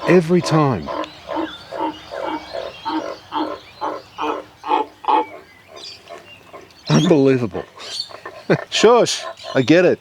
Every time. Unbelievable. Shush, I get it.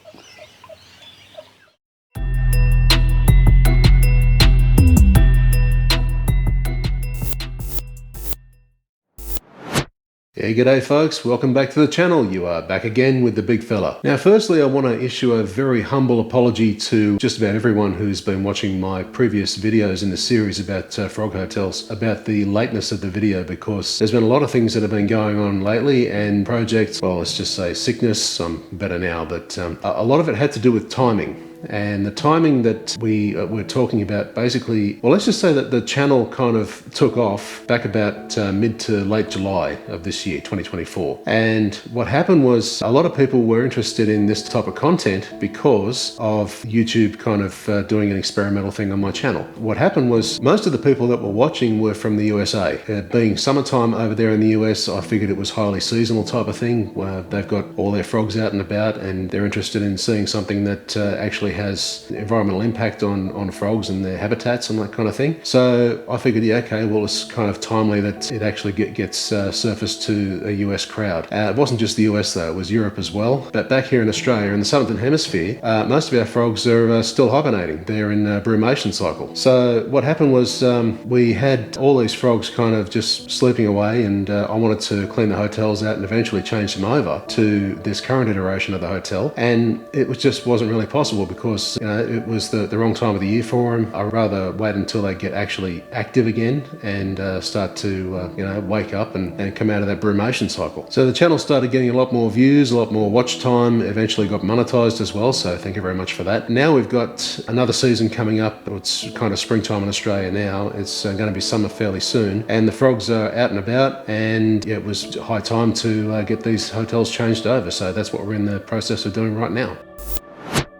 Yeah, g'day folks, welcome back to the channel. You are back again with the big fella. Now firstly I want to issue a very humble apology to just about everyone who's been watching my previous videos in the series about frog hotels, about the lateness of the video, because there's been a lot of things that have been going on lately and projects, well let's just say sickness, I'm better now, but a lot of it had to do with timing. And the timing that we were talking about basically, well let's just say that the channel kind of took off back about mid to late July of this year, 2024. And what happened was a lot of people were interested in this type of content because of YouTube kind of doing an experimental thing on my channel. What happened was most of the people that were watching were from the USA. Being summertime over there in the US, I figured it was highly seasonal type of thing, where they've got all their frogs out and about and they're interested in seeing something that actually has environmental impact on frogs and their habitats and that kind of thing. So I figured, yeah, okay, well it's kind of timely that it actually gets surfaced to a US crowd. It wasn't just the US though, it was Europe as well. But back here in Australia, in the Southern Hemisphere, most of our frogs are still hibernating. They're in a brumation cycle. So what happened was we had all these frogs kind of just sleeping away, and I wanted to clean the hotels out and eventually change them over to this current iteration of the hotel. And it just wasn't really possible because it was the wrong time of the year for them. I'd rather wait until they get actually active again and start to wake up and come out of that brumation cycle. So the channel started getting a lot more views, a lot more watch time, eventually got monetized as well, so thank you very much for that. Now we've got another season coming up. It's kind of springtime in Australia now. It's going to be summer fairly soon, and the frogs are out and about, and it was high time to get these hotels changed over, so that's what we're in the process of doing right now.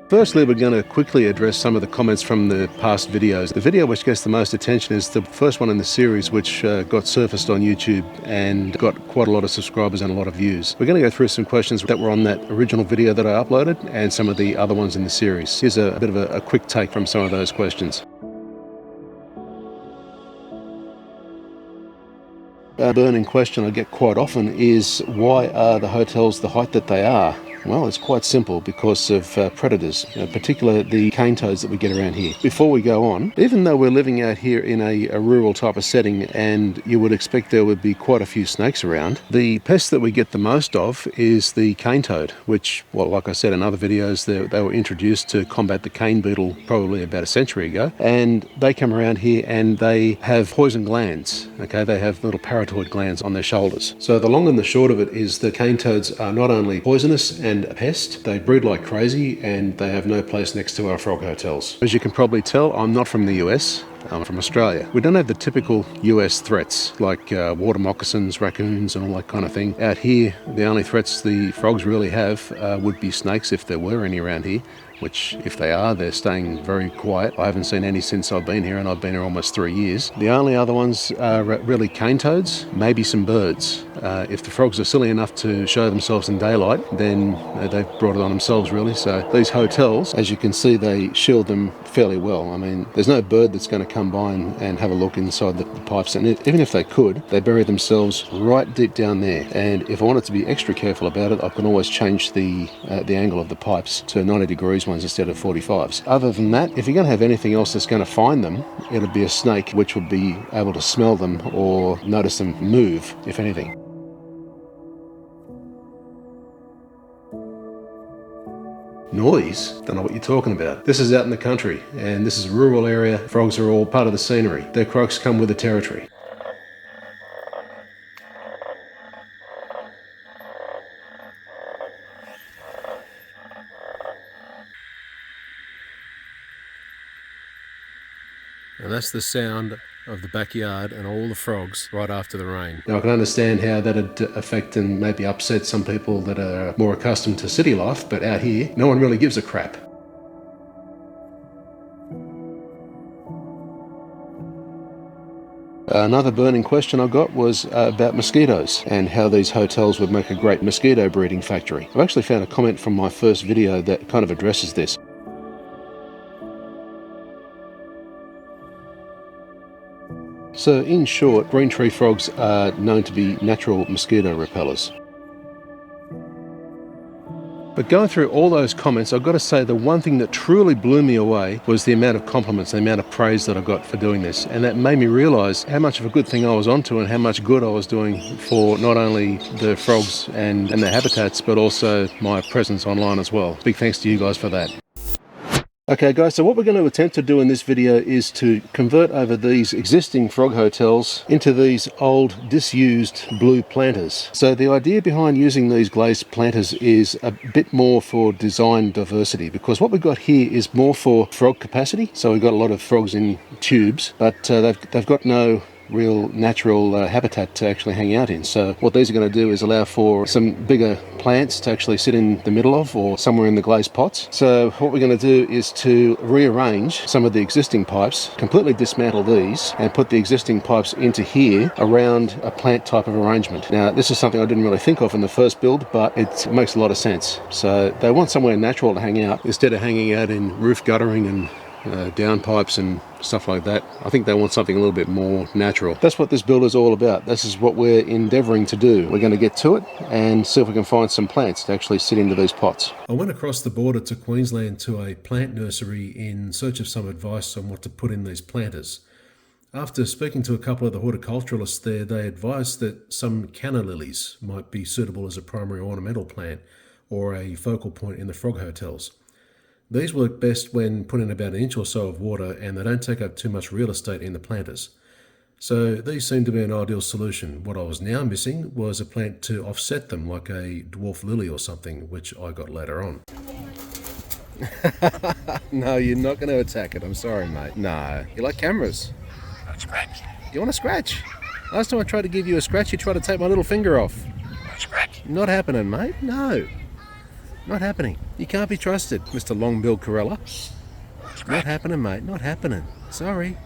Firstly, we're going to quickly address some of the comments from the past videos. The video which gets the most attention is the first one in the series, which got surfaced on YouTube and got quite a lot of subscribers and a lot of views. We're going to go through some questions that were on that original video that I uploaded and some of the other ones in the series. Here's a bit of a quick take from some of those questions. A burning question I get quite often is, why are the hotels the height that they are? Well, it's quite simple, because of predators, particularly the cane toads that we get around here. Before we go on, even though we're living out here in a rural type of setting and you would expect there would be quite a few snakes around, the pest that we get the most of is the cane toad, which, well, like I said in other videos, they were introduced to combat the cane beetle probably about a century ago, and they come around here and they have poison glands. Okay, they have little parotid glands on their shoulders. So the long and the short of it is the cane toads are not only poisonous and a pest, they breed like crazy, and they have no place next to our frog hotels. As you can probably tell, I'm not from the US. I'm from Australia. We don't have the typical US threats like water moccasins, raccoons and all that kind of thing. Out here, the only threats the frogs really have would be snakes, if there were any around here, which if they are, they're staying very quiet. I haven't seen any since I've been here, and I've been here almost 3 years. The only other ones are really cane toads, maybe some birds. If the frogs are silly enough to show themselves in daylight, then they've brought it on themselves really. So these hotels, as you can see, they shield them fairly well. I mean, there's no bird that's going to come by and have a look inside the pipes, and even if they could, they bury themselves right deep down there. And if I wanted to be extra careful about it, I can always change the angle of the pipes to 90 degrees ones instead of 45s. Other than that, if you're going to have anything else that's going to find them, it'll be a snake, which would be able to smell them or notice them move, if anything. Noise? Don't know what you're talking about. This is out in the country, and this is a rural area. Frogs are all part of the scenery. Their croaks come with the territory. And that's the sound of the backyard and all the frogs right after the rain. Now I can understand how that'd affect and maybe upset some people that are more accustomed to city life, but out here, no one really gives a crap. Another burning question I got was about mosquitoes and how these hotels would make a great mosquito breeding factory. I've actually found a comment from my first video that kind of addresses this. So in short, green tree frogs are known to be natural mosquito repellers. But going through all those comments, I've got to say the one thing that truly blew me away was the amount of compliments, the amount of praise that I got for doing this. And that made me realise how much of a good thing I was onto and how much good I was doing for not only the frogs and their habitats, but also my presence online as well. Big thanks to you guys for that. Okay guys, so what we're going to attempt to do in this video is to convert over these existing frog hotels into these old disused blue planters. So the idea behind using these glazed planters is a bit more for design diversity, because what we've got here is more for frog capacity. So we've got a lot of frogs in tubes, but they've got no real natural habitat to actually hang out in. So what these are going to do is allow for some bigger plants to actually sit in the middle of, or somewhere in the glazed pots. So what we're going to do is to rearrange some of the existing pipes, completely dismantle these and put the existing pipes into here around a plant type of arrangement. Now this is something I didn't really think of in the first build, but it makes a lot of sense. So they want somewhere natural to hang out instead of hanging out in roof guttering and downpipes and stuff like that. I think they want something a little bit more natural. That's what this build is all about. This is what we're endeavouring to do. We're going to get to it and see if we can find some plants to actually sit into these pots. I went across the border to Queensland to a plant nursery in search of some advice on what to put in these planters. After speaking to a couple of the horticulturalists there, they advised that some Canna Lilies might be suitable as a primary ornamental plant or a focal point in the frog hotels. These work best when put in about an inch or so of water, and they don't take up too much real estate in the planters. So these seem to be an ideal solution. What I was now missing was a plant to offset them, like a dwarf lily or something, which I got later on. No, you're not going to attack it. I'm sorry, mate. No. You like cameras? Scratch. You want to scratch? Last time I tried to give you a scratch, you tried to take my little finger off. Scratch. Not happening, mate. No. Not happening. You can't be trusted, Mr. Long-billed Corella. Not happening, mate. Not happening. Sorry.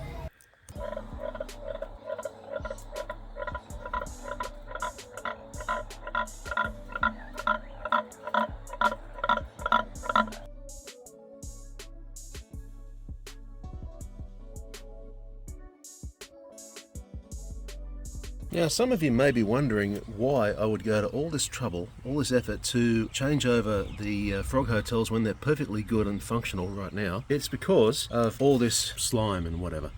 Now, some of you may be wondering why I would go to all this trouble, all this effort to change over the frog hotels when they're perfectly good and functional right now. It's because of all this slime and whatever.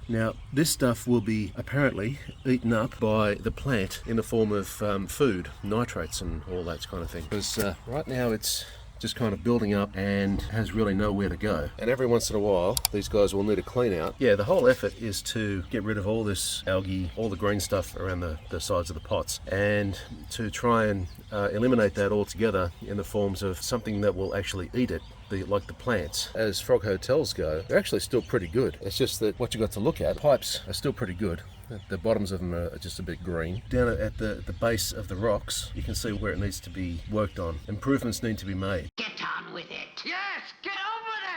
Now, this stuff will be apparently eaten up by the plant in the form of food, nitrates and all that kind of thing. Because right now it's just kind of building up and has really nowhere to go. And every once in a while, these guys will need a clean out. Yeah, the whole effort is to get rid of all this algae, all the green stuff around the sides of the pots, and to try and eliminate that altogether in the forms of something that will actually eat it. Like the plants. As frog hotels go, they're actually still pretty good. It's just that what you got to look at, pipes are still pretty good. The bottoms of them are just a bit green. Down at the base of the rocks, you can see where it needs to be worked on. Improvements need to be made. Get on with it. Yes, get on with it.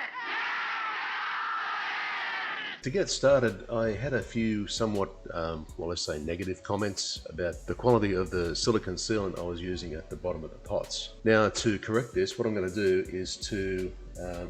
To get started, I had a few somewhat, well, let's say negative comments about the quality of the silicone sealant I was using at the bottom of the pots. Now, to correct this, what I'm going to do is to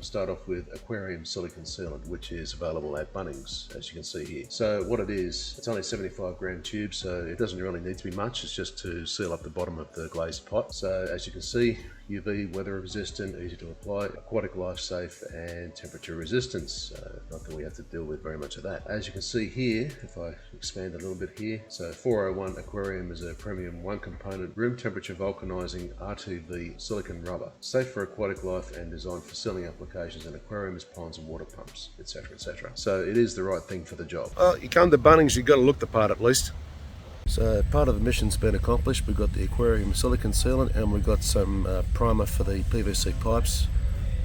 start off with Aquarium Silicone Sealant, which is available at Bunnings, as you can see here. So what it is, it's only 75 gram tube, so it doesn't really need to be much. It's just to seal up the bottom of the glazed pot. So as you can see, UV, weather resistant, easy to apply, aquatic life safe, and temperature resistance. Not that we have to deal with very much of that. As you can see here, if I expand a little bit here, so 401 Aquarium is a premium 1-component room temperature vulcanizing RTV silicone rubber, safe for aquatic life and designed for sealing applications in aquariums, ponds and water pumps, etc, etc. So it is the right thing for the job. Well, you come to Bunnings, you've got to look the part at least. So part of the mission's been accomplished. We've got the Aquarium Silicone Sealant and we've got some primer for the PVC pipes,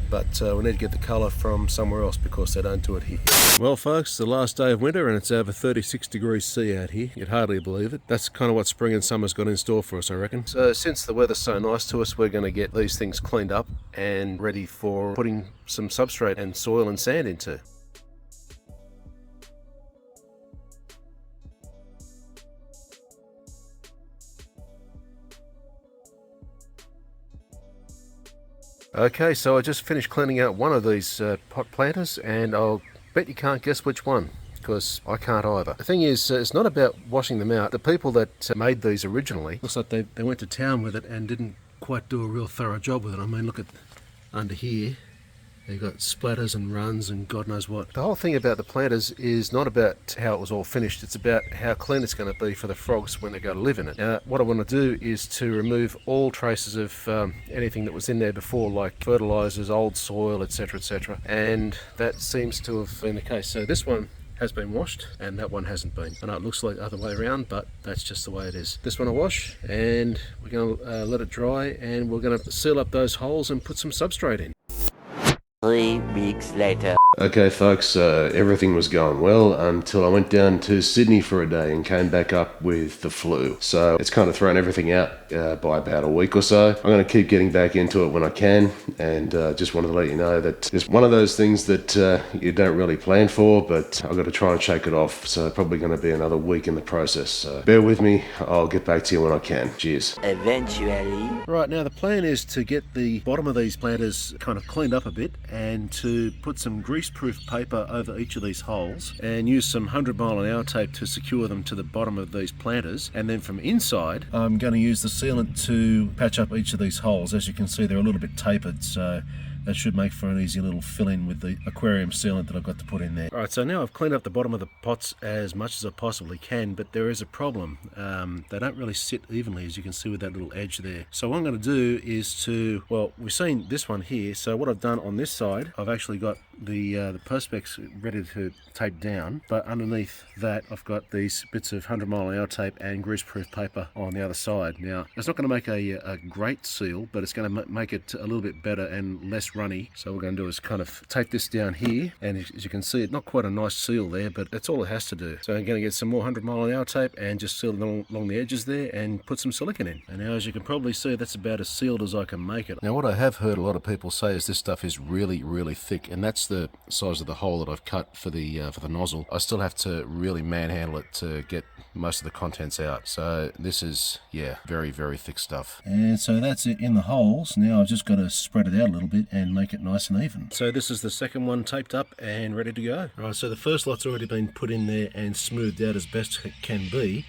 but we need to get the colour from somewhere else because they don't do it here. Well folks, it's the last day of winter and it's over 36 degrees C out here. You'd hardly believe it. That's kind of what spring and summer's got in store for us, I reckon. So since the weather's so nice to us, we're going to get these things cleaned up and ready for putting some substrate and soil and sand into. Okay, so I just finished cleaning out one of these pot planters and I'll bet you can't guess which one. because I can't either. The thing is, it's not about washing them out. The people that made these originally, looks like they went to town with it and didn't quite do a real thorough job with it. I mean, look at under here. You've got splatters and runs and God knows what. The whole thing about the planters is not about how it was all finished, it's about how clean it's going to be for the frogs when they go to live in it. Now, what I want to do is to remove all traces of anything that was in there before, like fertilizers, old soil, etc, etc. And that seems to have been the case. So this one has been washed and that one hasn't been. I know it looks like the other way around, but that's just the way it is. This one I wash and we're going to let it dry, and we're going to seal up those holes and put some substrate in. 3 weeks later. Okay folks, everything was going well until I went down to Sydney for a day and came back up with the flu. So it's kind of thrown everything out by about a week or so. I'm going to keep getting back into it when I can, and just wanted to let you know that it's one of those things that you don't really plan for, but I've got to try and shake it off. So probably going to be another week in the process. So bear with me, I'll get back to you when I can. Cheers. Eventually. Right, now the plan is to get the bottom of these planters kind of cleaned up a bit and to put some greaseproof paper over each of these holes and use some 100-mile-an-hour tape to secure them to the bottom of these planters. And then from inside, I'm going to use the sealant to patch up each of these holes. As you can see, they're a little bit tapered, so that should make for an easy little fill-in with the aquarium sealant that I've got to put in there. Alright, so now I've cleaned up the bottom of the pots as much as I possibly can, but there is a problem. They don't really sit evenly, as you can see with that little edge there. So what I'm going to do is to, well, we've seen this one here, so what I've done on this side, I've actually got the perspex ready to tape down, but underneath that I've got these bits of 100-mile-an-hour tape and greaseproof paper on the other side. Now, it's not going to make a great seal, but it's going to make it a little bit better and less runny. So what we're going to do is kind of tape this down here, and as you can see, it's not quite a nice seal there, but that's all it has to do. So I'm going to get some more 100-mile-an-hour tape and just seal it along the edges there and put some silicone in. And now, as you can probably see, that's about as sealed as I can make it. Now, what I have heard a lot of people say is this stuff is really, really thick, and that's the size of the hole that I've cut for the nozzle. I still have to really manhandle it to get most of the contents out. So this is, yeah, very, very thick stuff. And so that's it in the holes. Now I've just got to spread it out a little bit and make it nice and even. So this is the second one taped up and ready to go. All right, so the first lot's already been put in there and smoothed out as best it can be.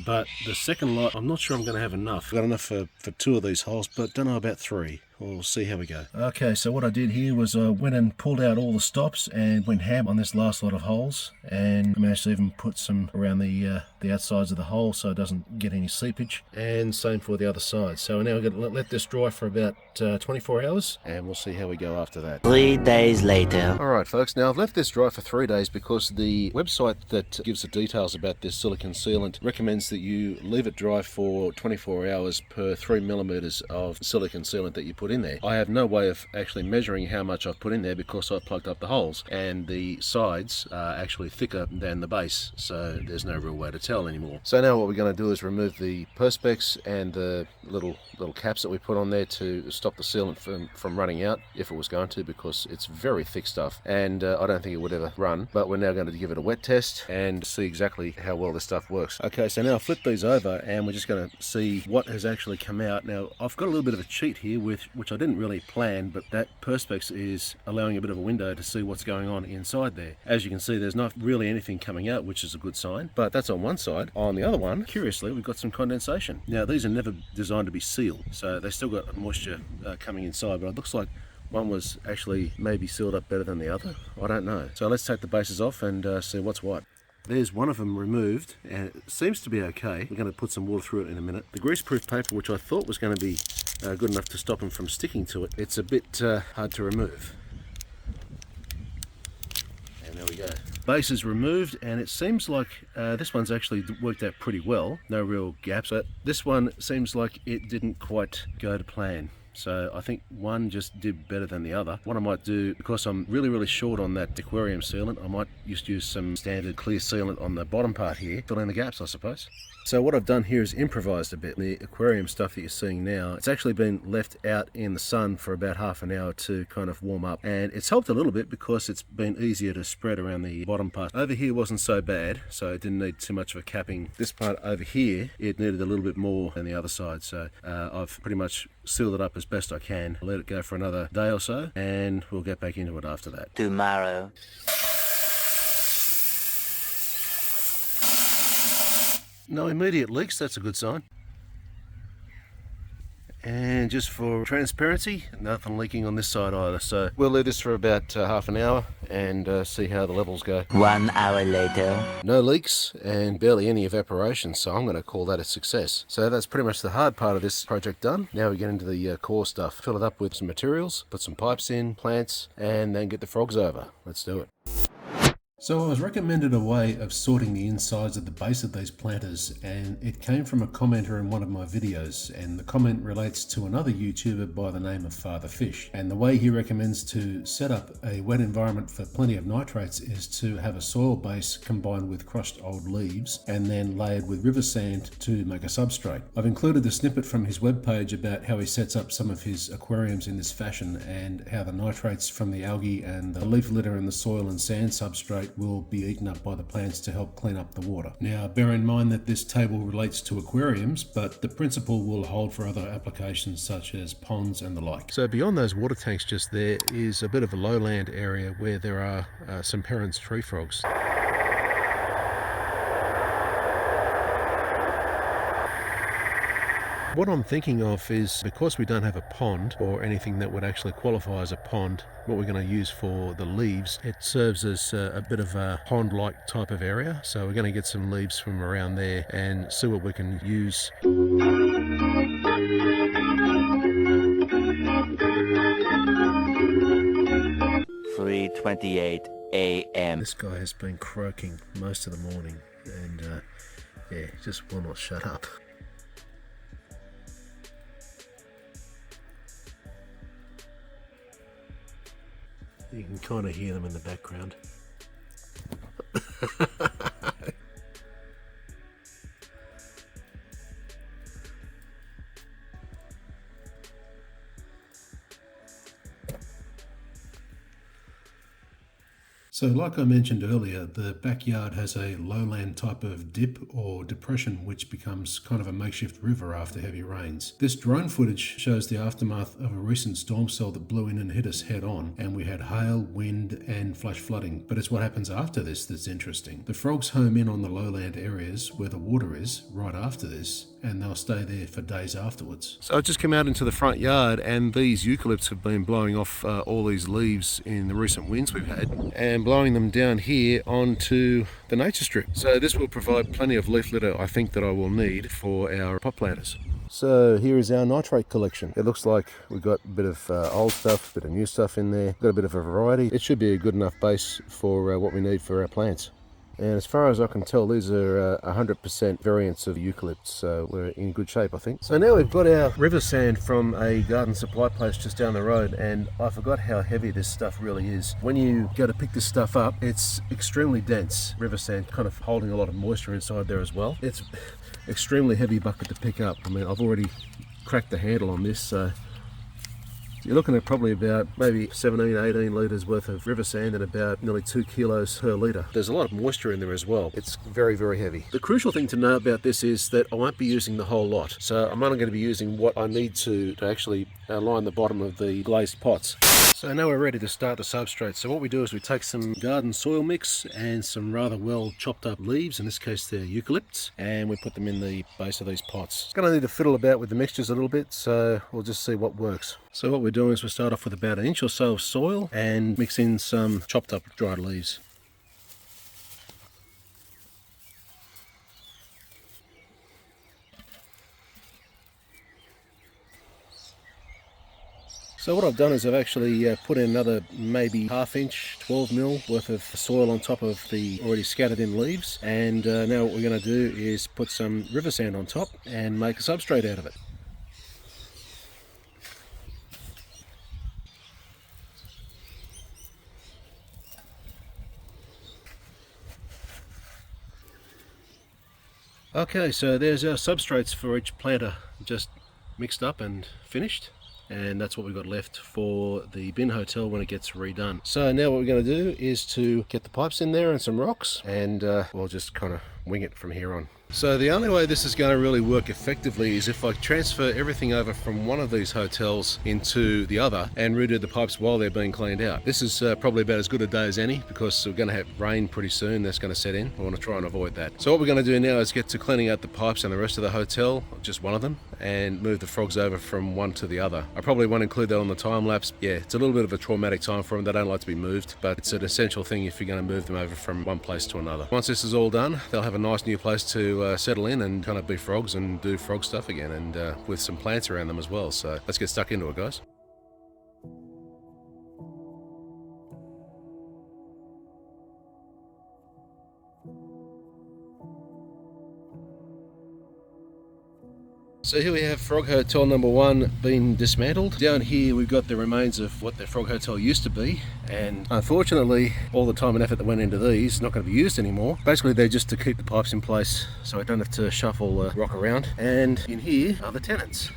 But the second lot, I'm not sure I'm going to have enough. I've got enough for 2 of these holes, but don't know about 3. We'll see how we go. Okay, so what I did here was I went and pulled out all the stops and went ham on this last lot of holes, and I managed to even put some around the outsides of the hole so it doesn't get any seepage, and same for the other side. So now we're going to let this dry for about 24 hours, and we'll see how we go after that. 3 days later. Alright folks, now I've left this dry for 3 days because the website that gives the details about this silicone sealant recommends that you leave it dry for 24 hours per 3 millimeters of silicone sealant that you put in there. I have no way of actually measuring how much I've put in there because I've plugged up the holes, and the sides are actually thicker than the base, so there's no real way to tell anymore. So now what we're going to do is remove the perspex and the little caps that we put on there to stop the sealant from running out, if it was going to, because it's very thick stuff and I don't think it would ever run. But we're now going to give it a wet test and see exactly how well this stuff works. Okay, so now I'll flip these over and we're just going to see what has actually come out. Now I've got a little bit of a cheat here which I didn't really plan, but that perspex is allowing a bit of a window to see what's going on inside there. As you can see, there's not really anything coming out, which is a good sign, but that's on one side. On the other one, curiously, we've got some condensation. Now these are never designed to be sealed, so they still got moisture coming inside, but it looks like one was actually maybe sealed up better than the other. I don't know. So let's take the bases off and see what's what. There's one of them removed and it seems to be okay. We're going to put some water through it in a minute. The greaseproof paper, which I thought was going to be good enough to stop them from sticking to it, it's a bit hard to remove. And there we go. Base is removed, and it seems like this one's actually worked out pretty well. No real gaps. This one seems like it didn't quite go to plan. So I think one just did better than the other. What I might do, because I'm really, really short on that aquarium sealant, I might just use some standard clear sealant on the bottom part here, fill in the gaps, I suppose. So what I've done here is improvised a bit. The aquarium stuff that you're seeing now, it's actually been left out in the sun for about half an hour to kind of warm up. And it's helped a little bit because it's been easier to spread around the bottom part. Over here wasn't so bad, so it didn't need too much of a capping. This part over here, it needed a little bit more than the other side. So I've pretty much sealed it up as best I can. I'll let it go for another day or so, and we'll get back into it after that. Tomorrow. No immediate leaks, that's a good sign. And just for transparency, nothing leaking on this side either. So we'll leave this for about half an hour and see how the levels go. 1 hour later. No leaks and barely any evaporation, so I'm going to call that a success. So that's pretty much the hard part of this project done. Now we get into the core stuff. Fill it up with some materials, put some pipes in, plants, and then get the frogs over. Let's do it. So I was recommended a way of sorting the insides at the base of these planters, and it came from a commenter in one of my videos, and the comment relates to another YouTuber by the name of Father Fish. And the way he recommends to set up a wet environment for plenty of nitrates is to have a soil base combined with crushed old leaves and then layered with river sand to make a substrate. I've included the snippet from his webpage about how he sets up some of his aquariums in this fashion, and how the nitrates from the algae and the leaf litter in the soil and sand substrate will be eaten up by the plants to help clean up the water. Now, bear in mind that this table relates to aquariums, but the principle will hold for other applications such as ponds and the like. So beyond those water tanks just there is a bit of a lowland area where there are some Perrin's tree frogs. What I'm thinking of is, because we don't have a pond or anything that would actually qualify as a pond, what we're going to use for the leaves, it serves as a bit of a pond-like type of area. So we're going to get some leaves from around there and see what we can use. 3:28 a.m. This guy has been croaking most of the morning and yeah, just will not shut up. You can kind of hear them in the background. So like I mentioned earlier, the backyard has a lowland type of dip or depression which becomes kind of a makeshift river after heavy rains. This drone footage shows the aftermath of a recent storm cell that blew in and hit us head on, and we had hail, wind and flash flooding. But it's what happens after this that's interesting. The frogs home in on the lowland areas where the water is right after this, and they'll stay there for days afterwards. So I just came out into the front yard, and these eucalypts have been blowing off all these leaves in the recent winds we've had and blowing them down here onto the nature strip. So this will provide plenty of leaf litter, I think, that I will need for our pot planters. So here is our nitrate collection. It looks like we've got a bit of old stuff, a bit of new stuff in there, got a bit of a variety. It should be a good enough base for what we need for our plants. And as far as I can tell, these are 100% variants of eucalypts, so we're in good shape, I think. So now we've got our river sand from a garden supply place just down the road, and I forgot how heavy this stuff really is. When you go to pick this stuff up, it's extremely dense. River sand kind of holding a lot of moisture inside there as well. It's extremely heavy bucket to pick up. I mean, I've already cracked the handle on this, so you're looking at probably about maybe 17-18 litres worth of river sand and about nearly 2 kilos per litre. There's a lot of moisture in there as well. It's very, very heavy. The crucial thing to know about this is that I won't be using the whole lot. So I'm only going to be using what I need to actually line the bottom of the glazed pots. So now we're ready to start the substrate. So what we do is we take some garden soil mix and some rather well chopped up leaves, in this case they're eucalypts, and we put them in the base of these pots. It's going to need to fiddle about with the mixtures a little bit, so we'll just see what works. So what we're doing is we start off with about 1 inch or so of soil and mix in some chopped up dried leaves. So what I've done is I've actually put in another maybe 1/2 inch, 12 mil worth of soil on top of the already scattered in leaves, and now what we're going to do is put some river sand on top and make a substrate out of it. Okay, so there's our substrates for each planter just mixed up and finished. And that's what we've got left for the bin hotel when it gets redone. So now what we're going to do is to get the pipes in there and some rocks, and we'll just kind of wing it from here on. So the only way this is going to really work effectively is if I transfer everything over from one of these hotels into the other and redo the pipes while they're being cleaned out. This is probably about as good a day as any, because we're going to have rain pretty soon. That's going to set in. I want to try and avoid that. So what we're going to do now is get to cleaning out the pipes and the rest of the hotel, just one of them, and move the frogs over from one to the other. I probably won't include that on the time lapse. Yeah, it's a little bit of a traumatic time for them. They don't like to be moved, but it's an essential thing if you're going to move them over from one place to another. Once this is all done, they'll have a nice new place to settle in and kind of be frogs and do frog stuff again, and with some plants around them as well. So let's get stuck into it, guys. So here we have Frog Hotel number 1 being dismantled. Down here we've got the remains of what the Frog Hotel used to be, and unfortunately all the time and effort that went into these not going to be used anymore. Basically they're just to keep the pipes in place so I don't have to shuffle rock around. And in here are the tenants.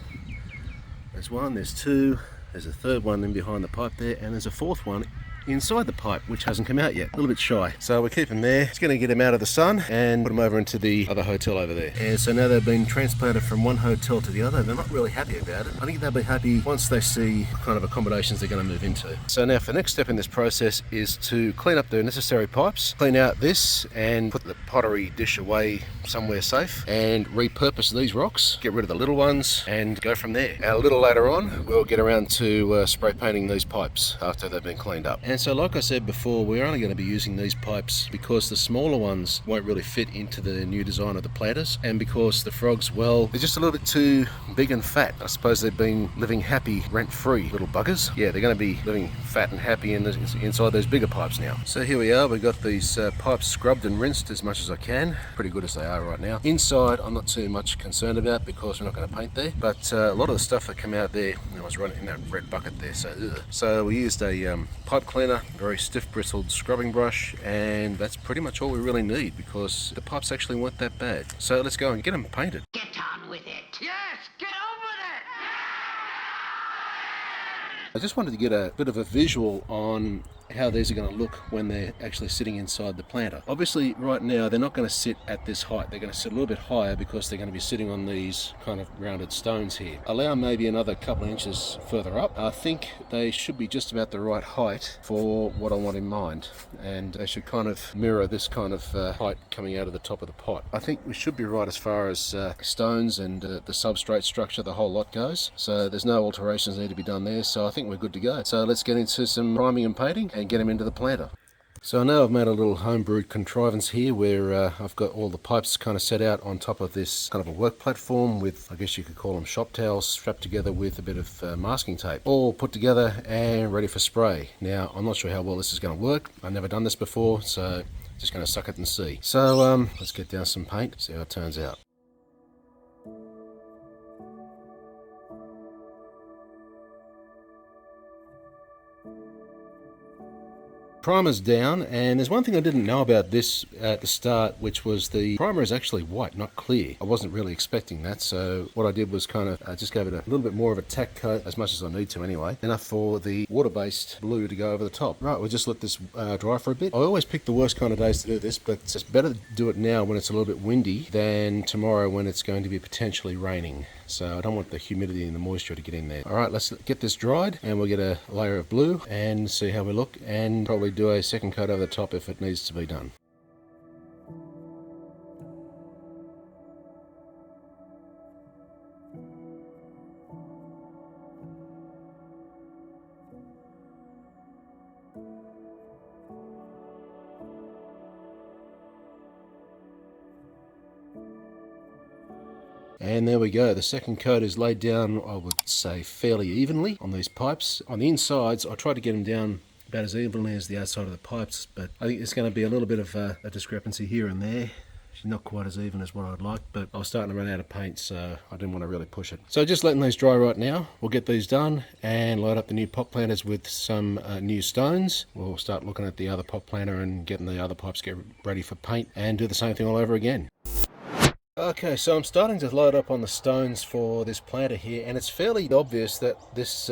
There's one, there's two, there's a third one in behind the pipe there, and there's a fourth one inside the pipe which hasn't come out yet. A little bit shy. So we keep him there. It's going to get him out of the sun and put him over into the other hotel over there. And so now they've been transplanted from one hotel to the other. They're not really happy about it. I think they'll be happy once they see what kind of accommodations they're going to move into. So now for the next step in this process is to clean up the necessary pipes, clean out this and put the pottery dish away somewhere safe, and repurpose these rocks, get rid of the little ones and go from there. And a little later on we'll get around to spray painting these pipes after they've been cleaned up. And so like I said before, we're only going to be using these pipes because the smaller ones won't really fit into the new design of the planters, and because the frogs, well, they're just a little bit too big and fat. I suppose they've been living happy rent-free little buggers. Yeah, they're going to be living fat and happy inside those bigger pipes now. So here we are, we've got these pipes scrubbed and rinsed as much as I can. Pretty good as they are right now. Inside I'm not too much concerned about because we're not going to paint there, but a lot of the stuff that came out there, I was running in that red bucket there, so ugh. So we used a pipe cleaner, very stiff bristled scrubbing brush, and that's pretty much all we really need because the pipes actually weren't that bad. So let's go and get them painted. Get on with it. Yes, get on with it. I just wanted to get a bit of a visual on how these are going to look when they're actually sitting inside the planter. Obviously right now they're not going to sit at this height, they're going to sit a little bit higher because they're going to be sitting on these kind of rounded stones here. Allow maybe another couple of inches further up. I think they should be just about the right height for what I want in mind, and they should kind of mirror this kind of height coming out of the top of the pot. I think we should be right as far as stones and the substrate structure, the whole lot goes, so there's no alterations need to be done there, so I think we're good to go. So let's get into some priming and painting and get them into the planter. So I know I've made a little homebrewed contrivance here where I've got all the pipes kind of set out on top of this kind of a work platform with, I guess you could call them shop towels, strapped together with a bit of masking tape, all put together and ready for spray. Now I'm not sure how well this is going to work. I've never done this before, so just going to suck it and see. So let's get down some paint, see how it turns out. Primer's down, and there's one thing I didn't know about this at the start, which was the primer is actually white, not clear. I wasn't really expecting that, so what I did was kind of just gave it a little bit more of a tack coat, as much as I need to anyway, enough for the water-based blue to go over the top. Right, we'll just let this dry for a bit. I always pick the worst kind of days to do this, but it's better to do it now when it's a little bit windy than tomorrow when it's going to be potentially raining. So I don't want the humidity and the moisture to get in there. All right, let's get this dried and we'll get a layer of blue and see how we look, and probably do a second coat over the top if it needs to be done. And there we go, the second coat is laid down, I would say, fairly evenly on these pipes. On the insides, I try to get them down about as evenly as the outside of the pipes, but I think there's going to be a little bit of a discrepancy here and there. Not quite as even as what I'd like, but I was starting to run out of paint, so I didn't want to really push it. So just letting these dry right now. We'll get these done and load up the new pot planters with some new stones. We'll start looking at the other pot planter and getting the other pipes get ready for paint and do the same thing all over again. Okay, so I'm starting to load up on the stones for this planter here, and it's fairly obvious that this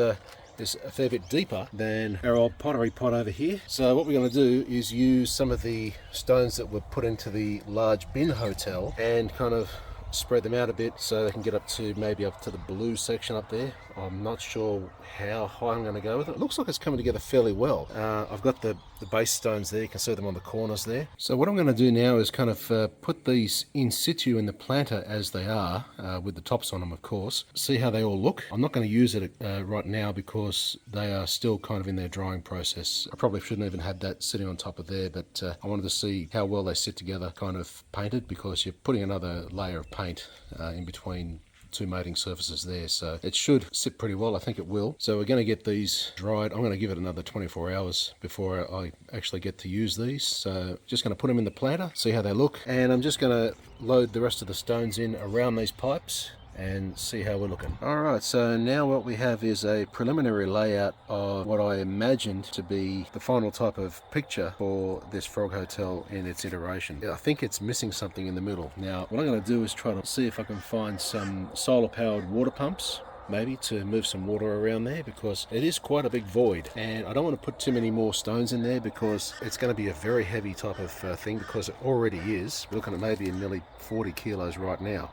is a fair bit deeper than our old pottery pot over here. So what we're going to do is use some of the stones that were put into the large bin hotel and kind of spread them out a bit so they can get up to maybe up to the blue section up there. I'm not sure how high I'm going to go with it. It looks like it's coming together fairly well. I've got the base stones there, you can see them on the corners there. So what I'm going to do now is kind of put these in situ in the planter as they are, with the tops on them of course. See how they all look. I'm not going to use it right now because they are still kind of in their drying process. I probably shouldn't even have that sitting on top of there, but I wanted to see how well they sit together kind of painted, because you're putting another layer of paint in between two mating surfaces there, so it should sit pretty well. I think it will. So we're going to get these dried. I'm going to give it another 24 hours before I actually get to use these. So just going to put them in the planter, see how they look, and I'm just going to load the rest of the stones in around these pipes and see how we're looking. Alright, so now what we have is a preliminary layout of what I imagined to be the final type of picture for this frog hotel in its iteration. I think it's missing something in the middle. Now what I'm going to do is try to see if I can find some solar powered water pumps, maybe, to move some water around there, because it is quite a big void and I don't want to put too many more stones in there because it's going to be a very heavy type of thing, because it already is. We're looking at maybe nearly 40 kilos right now.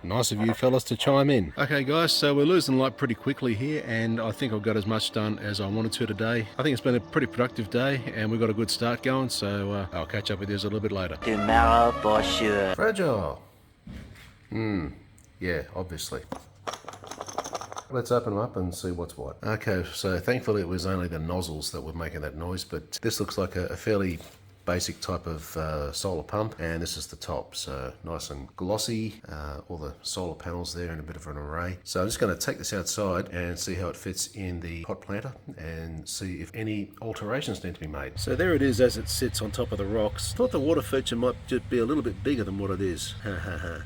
Nice of you fellas to chime in. Okay guys, so we're losing light pretty quickly here, and I think I've got as much done as I wanted to today. I think it's been a pretty productive day and we've got a good start going, so I'll catch up with you a little bit later. Tomorrow for sure. Fragile. Yeah, obviously. Let's open them up and see what's what. Okay, so thankfully it was only the nozzles that were making that noise, but this looks like a fairly basic type of solar pump, and this is the top, so nice and glossy, all the solar panels there in a bit of an array. So I'm just going to take this outside and see how it fits in the pot planter and see if any alterations need to be made. So there it is as it sits on top of the rocks. Thought the water feature might just be a little bit bigger than what it is.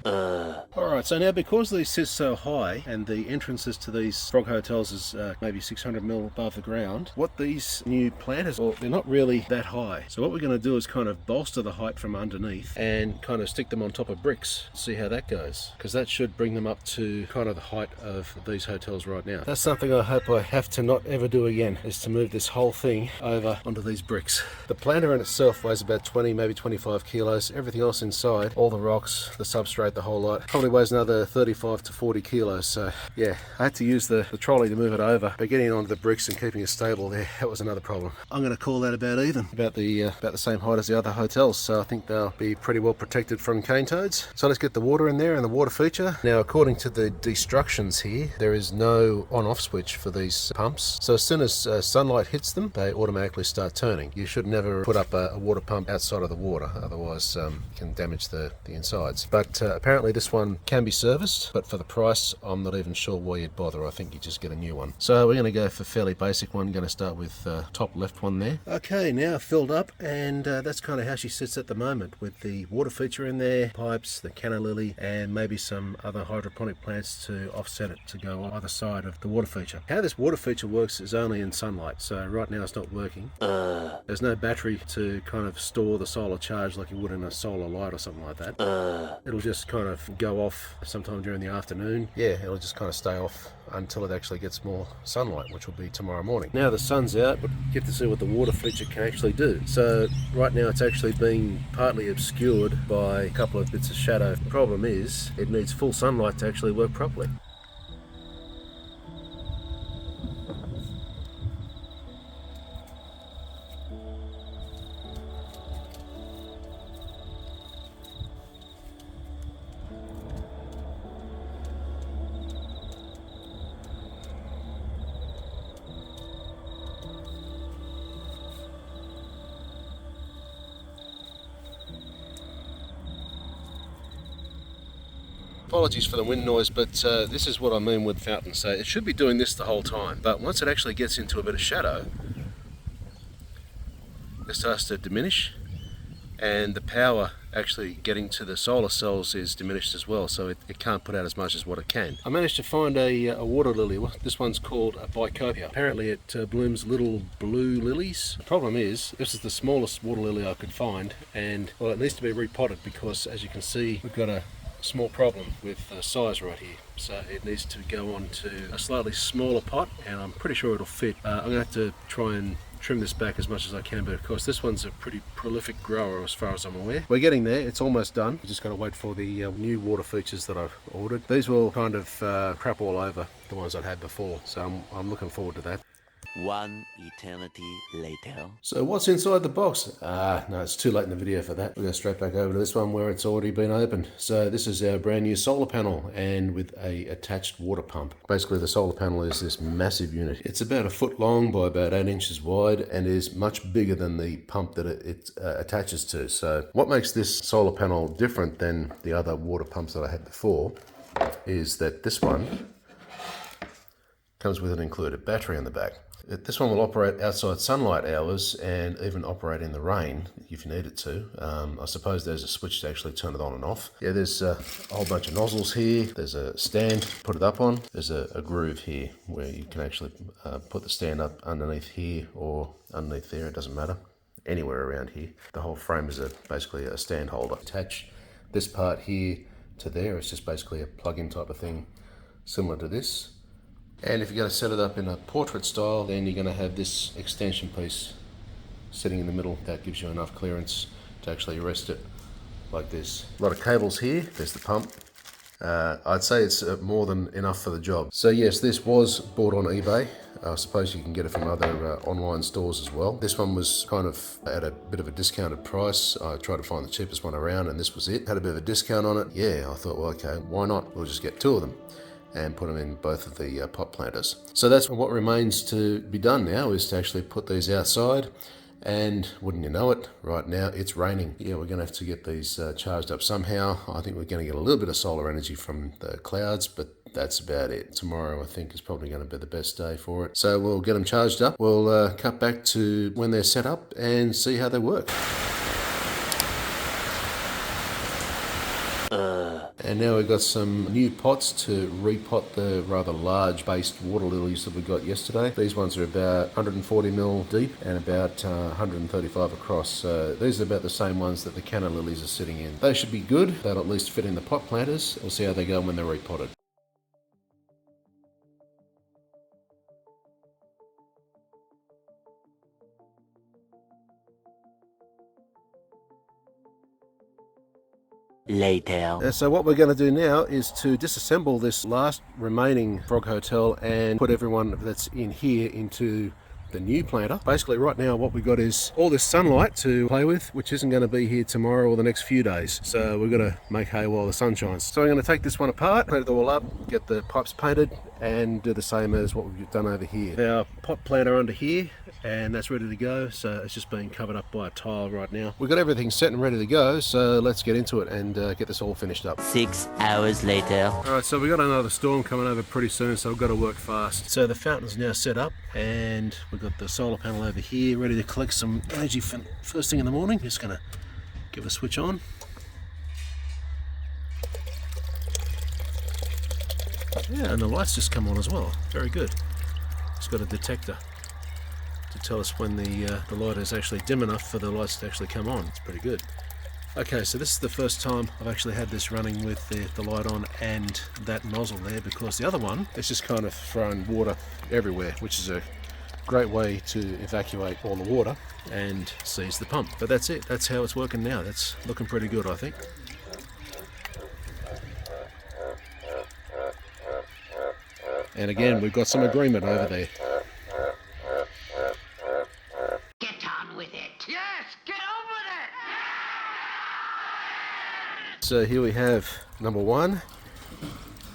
Alright, so now because these sit so high and the entrances to these frog hotels is maybe 600 mil above the ground, what these new planters, well, they're not really that high. So what we're going to do is kind of bolster the height from underneath and kind of stick them on top of bricks, see how that goes, because that should bring them up to kind of the height of these hotels right now. That's something I hope I have to not ever do again, is to move this whole thing over onto these bricks. The planter in itself weighs about 20, maybe 25 kilos. Everything else inside, all the rocks, the substrate, the whole lot, probably weighs another 35 to 40 kilos. So yeah, I had to use the trolley to move it over, but getting onto the bricks and keeping it stable there, that was another problem. I'm going to call that about even, about the same height as the other hotels, so I think they'll be pretty well protected from cane toads. So let's get the water in there and the water feature. Now according to the destructions here, there is no on-off switch for these pumps, so as soon as sunlight hits them, they automatically start turning. You should never put up a water pump outside of the water, otherwise it can damage the insides. But apparently this one can be serviced, but for the price I'm not even sure why you'd bother. I think you just get a new one. So we're going to go for fairly basic one. Going to start with top left one there. Okay, now filled up, and that's kind of how she sits at the moment, with the water feature in there, pipes, the Canna Lily, and maybe some other hydroponic plants to offset it to go on either side of the water feature. How this water feature works is only in sunlight, so right now it's not working. There's no battery to kind of store the solar charge like you would in a solar light or something like that. It'll just kind of go off sometime during the afternoon. Yeah, it'll just kind of stay off until it actually gets more sunlight, which will be tomorrow morning. Now the sun's out, but you get to see what the water feature can actually do. So right now it's actually being partly obscured by a couple of bits of shadow. The problem is it needs full sunlight to actually work properly. Apologies for the wind noise, but this is what I mean with fountain. So it should be doing this the whole time, but once it actually gets into a bit of shadow, it starts to diminish and the power actually getting to the solar cells is diminished as well, so it can't put out as much as what it can. I managed to find a water lily. This one's called a Bacopa. Apparently it blooms little blue lilies. The problem is, this is the smallest water lily I could find, and well, it needs to be repotted because, as you can see, we've got a small problem with size right here, so it needs to go on to a slightly smaller pot, and I'm pretty sure it'll fit. I'm gonna have to try and trim this back as much as I can, but of course this one's a pretty prolific grower as far as I'm aware. We're getting there, it's almost done. We just got to wait for the new water features that I've ordered. These will kind of crap all over the ones I'd had before, so I'm looking forward to that. One eternity later. So what's inside the box? No, it's too late in the video for that. We'll go straight back over to this one where it's already been opened. So this is our brand new solar panel, and with a attached water pump. Basically the solar panel is this massive unit. It's about 1 foot long by about 8 inches wide and is much bigger than the pump that it attaches to. So what makes this solar panel different than the other water pumps that I had before is that this one comes with an included battery on the back. This one will operate outside sunlight hours and even operate in the rain if you need it to. I suppose there's a switch to actually turn it on and off. Yeah, there's a whole bunch of nozzles here. There's a stand to put it up on. There's a groove here where you can actually put the stand up underneath here or underneath there, it doesn't matter. Anywhere around here. The whole frame is basically a stand holder. Attach this part here to there. It's just basically a plug-in type of thing similar to this. And if you're going to set it up in a portrait style, then you're going to have this extension piece sitting in the middle. That gives you enough clearance to actually rest it like this. A lot of cables here. There's the pump. I'd say it's more than enough for the job. So yes, this was bought on eBay. I suppose you can get it from other online stores as well. This one was kind of at a bit of a discounted price. I tried to find the cheapest one around and this was it. Had a bit of a discount on it. Yeah, I thought, well, okay, why not? We'll just get 2 of them and put them in both of the pot planters. So that's what remains to be done now, is to actually put these outside, and wouldn't you know it, right now it's raining. Yeah, we're gonna have to get these charged up somehow. I think we're gonna get a little bit of solar energy from the clouds, but that's about it. Tomorrow I think is probably gonna be the best day for it. So we'll get them charged up. We'll cut back to when they're set up and see how they work. And now we've got some new pots to repot the rather large based water lilies that we got yesterday. These ones are about 140 mil deep and about 135 across. So these are about the same ones that the Canna Lilies are sitting in. They should be good. They'll at least fit in the pot planters. We'll see how they go when they're repotted. Later. So what we're going to do now is to disassemble this last remaining Frog Hotel and put everyone that's in here into the new planter. Basically right now what we've got is all this sunlight to play with, which isn't going to be here tomorrow or the next few days. So we've got to make hay while the sun shines. So I'm going to take this one apart, paint it all up, get the pipes painted, and do the same as what we've done over here. Our pot planter under here, and that's ready to go. So it's just being covered up by a tile right now. We've got everything set and ready to go, so let's get into it and get this all finished up. 6 hours later. Alright, so we've got another storm coming over pretty soon, so we've got to work fast. So the fountain's now set up, and we've got the solar panel over here ready to collect some energy for first thing in the morning. Just going to give a switch on. Yeah, and the lights just come on as well. Very good. It's got a detector to tell us when the light is actually dim enough for the lights to actually come on. It's pretty good. Okay, so this is the first time I've actually had this running with the light on and that nozzle there, because the other one is just kind of throwing water everywhere, which is a great way to evacuate all the water and seize the pump. But that's it. That's how it's working now. That's looking pretty good, I think. And again, we've got some agreement over there. Get on with it. Yes, get on with it. So here we have number 1,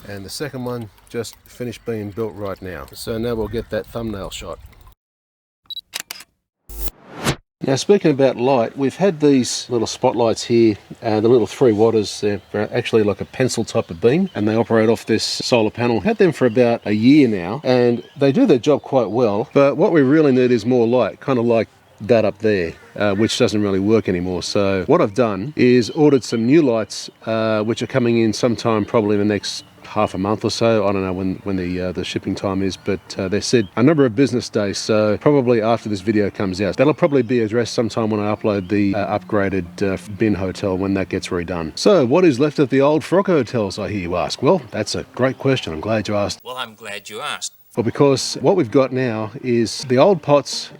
and the second one just finished being built right now. So now we'll get that thumbnail shot. Now speaking about light, we've had these little spotlights here, the little 3 watters. They're actually like a pencil type of beam, and they operate off this solar panel. Had them for about a year now, and they do their job quite well, but what we really need is more light, kind of like that up there, which doesn't really work anymore. So what I've done is ordered some new lights, which are coming in sometime probably in the next half a month or so. I don't know when the shipping time is, but they said a number of business days, so probably after this video comes out. That'll probably be addressed sometime when I upload the upgraded bin hotel when that gets redone. So what is left of the old frog hotels, I hear you ask? Well, that's a great question. I'm glad you asked. Well, I'm glad you asked. Well, because what we've got now is the old pots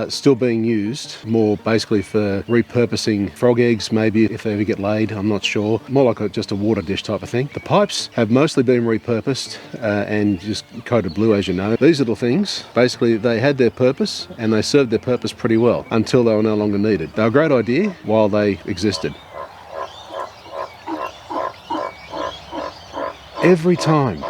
still being used, more basically for repurposing frog eggs, maybe if they ever get laid, I'm not sure. More like just a water dish type of thing. The pipes have mostly been repurposed and just coated blue, as you know. These little things, basically they had their purpose and they served their purpose pretty well until they were no longer needed. They were a great idea while they existed. Every time.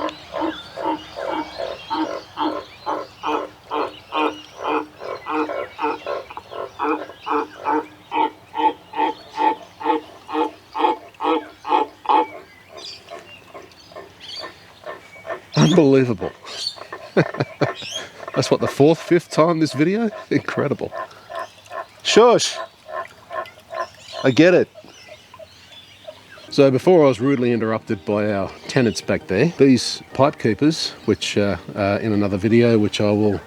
Unbelievable. That's what, the fourth, fifth time this video? Incredible. Shush! I get it. So before I was rudely interrupted by our tenants back there, these pipe keepers, which in another video, which I will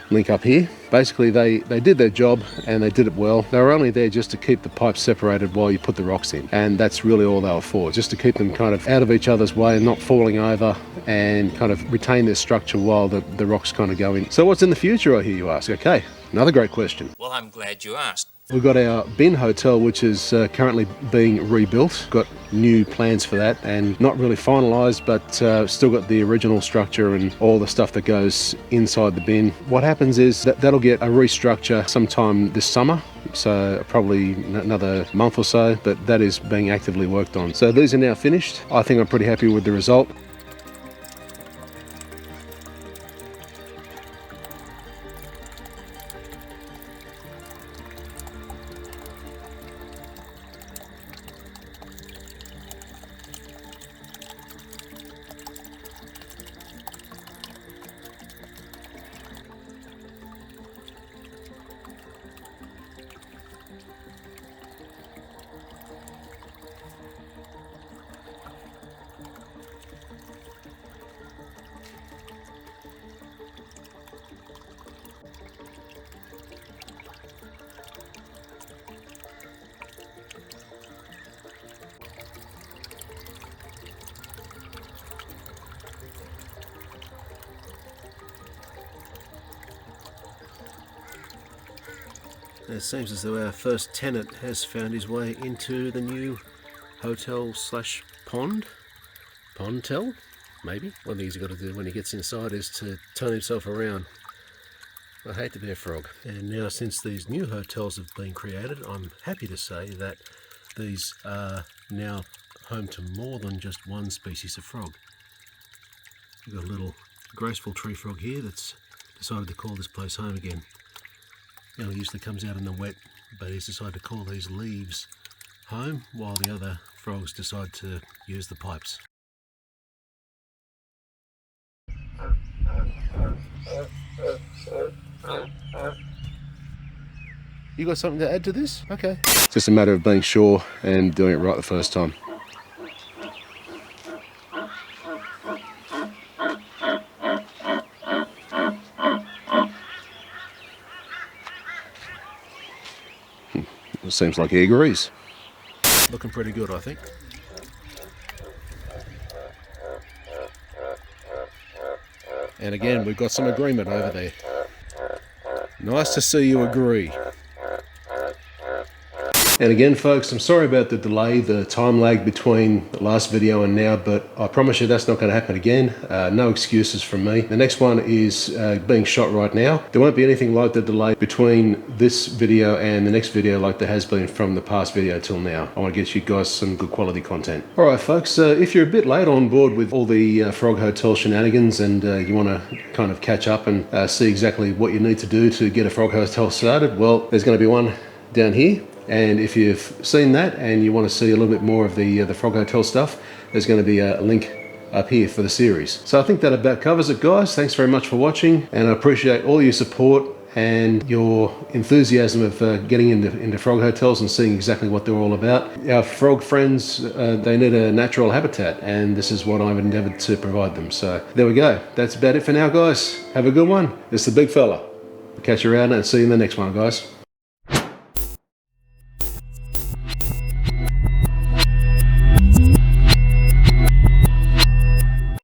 link up here, basically they did their job and they did it well. They were only there just to keep the pipes separated while you put the rocks in, and that's really all they were for, just to keep them kind of out of each other's way and not falling over, and kind of retain their structure while the rocks kind of go in. So what's in the future, I hear you ask? Okay, another great question. Well, I'm glad you asked. We've got our bin hotel, which is currently being rebuilt. Got new plans for that and not really finalised, but still got the original structure and all the stuff that goes inside the bin. What happens is that'll get a restructure sometime this summer, so probably another month or so, but that is being actively worked on. So these are now finished. I think I'm pretty happy with the result. It seems as though our first tenant has found his way into the new hotel slash pondtel, maybe. One thing he's got to do when he gets inside is to turn himself around. I hate to be a frog. And now, since these new hotels have been created, I'm happy to say that these are now home to more than just one species of frog. We've got a little graceful tree frog here that's decided to call this place home again. You know, he usually comes out in the wet, but he's decided to call these leaves home while the other frogs decide to use the pipes. You got something to add to this? Okay. It's just a matter of being sure and doing it right the first time. It seems like he agrees. Looking pretty good, I think. And again, we've got some agreement over there. Nice to see you agree. And again, folks, I'm sorry about the delay, the time lag between the last video and now, but I promise you that's not going to happen again. No excuses from me. The next one is being shot right now. There won't be anything like the delay between this video and the next video like there has been from the past video till now. I want to get you guys some good quality content. All right, folks, if you're a bit late on board with all the Frog Hotel shenanigans and you want to kind of catch up and see exactly what you need to do to get a Frog Hotel started, well, there's going to be one down here. And if you've seen that and you want to see a little bit more of the Frog Hotel stuff, there's going to be a link up here for the series. So I think that about covers it, guys. Thanks very much for watching, and I appreciate all your support and your enthusiasm of getting into frog hotels and seeing exactly what they're all about. Our frog friends, they need a natural habitat, and this is what I've endeavored to provide them. So there we go. That's about it for now, guys. Have a good one. It's the big fella. Catch you around and see you in the next one, guys.